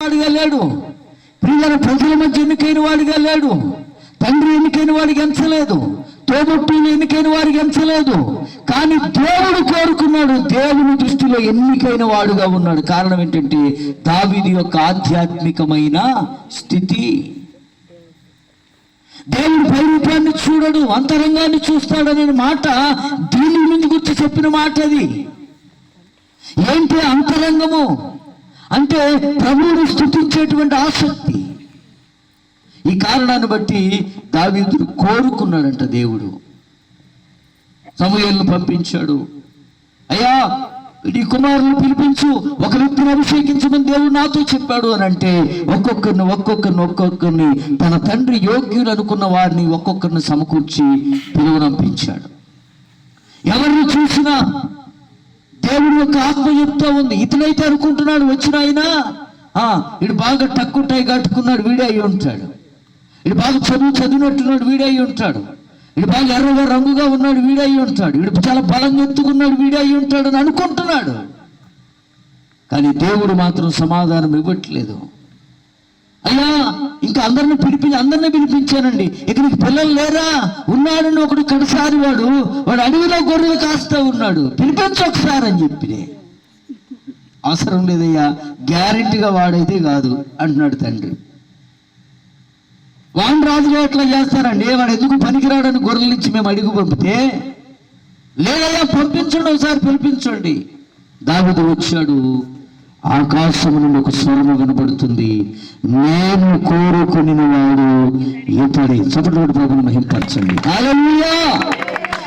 వాడిగా లేడు, ప్రియుల ప్రజల మధ్య ఎన్నికైన వాడిగా లేడు, తండ్రి ఎన్నికైన వాడికి ఎంచలేదు, తోబుట్టువులు ఎన్నికైన వారికి ఎంచలేదు. కానీ దేవుడు కోరుకున్నాడు, దేవుని దృష్టిలో ఎన్నికైన వాడుగా ఉన్నాడు. కారణం ఏంటంటే దావీదు యొక్క ఆధ్యాత్మికమైన స్థితి. దేవుడు పైరూపాన్ని చూడడు, అంతరంగాన్ని చూస్తాడనే మాట దీని ముందు గురించి చెప్పిన మాట. అది ఏంటి అంతరంగము అంటే ప్రభువుని స్తుతించేటువంటి ఆసక్తి. ఈ కారణాన్ని బట్టి దావీదు కోరుకున్నాడంట. దేవుడు సమూయేలును పంపించాడు. అయ్యా, నీ కుమారుని పిలిపించు, ఒక వ్యక్తిని అభిషేకించమని దేవుడు నాతో చెప్పాడు అని అంటే ఒక్కొక్కరిని తన తండ్రి యోగ్యులు అనుకున్న వారిని ఒక్కొక్కరిని సమకూర్చి పిలువనంపించాడు. ఎవరిని చూసినా దేవుడి యొక్క ఆత్మ చెప్తా ఉంది, ఇతనైతే అనుకుంటున్నాడు వచ్చిన ఆయన ఇడు బాగా టక్కుటాయి కట్టుకున్నాడు, వీడే అయి ఉంటాడు. ఇడు బాగా చదివినట్టున్నాడు, వీడే అయి ఉంటాడు. ఇడు బాగా ఎర్రగా రంగుగా ఉన్నాడు, వీడే అయి ఉంటాడు. ఇడు చాలా బలంగా ఎత్తుకున్నాడు, వీడే అయి ఉంటాడు అని అనుకుంటున్నాడు. కానీ దేవుడు మాత్రం సమాధానం ఇవ్వట్లేదు. అయ్యా, ఇంకా అందరిని పిలిపించానండి, ఇక నీకు పిల్లలు లేరా? ఉన్నాడని ఒకడు కడసారి వాడు అడవిలో గొర్రెలు కాస్తా ఉన్నాడు, పిలిపించు ఒకసారి అని చెప్పి. అవసరం లేదయ్యా, గ్యారెంటీగా వాడైతే కాదు అంటున్నాడు తండ్రి. వాడు రాజుగా ఎట్లా చేస్తారండి, వాడు ఎందుకు పనికిరాడని గొర్రెల నుంచి మేము అడిగి పంపితే, లేదయ్యా పంపించండి, ఒకసారి పిలిపించండి. దావీదు వచ్చాడు. ఆకాశము నుండి ఒక స్వరము వినబడుతుంది, నేను కోరుకుని వాడు ఇతడే. చప్పట్లు ప్రభువుని మహిమపరచండి. హల్లెలూయా.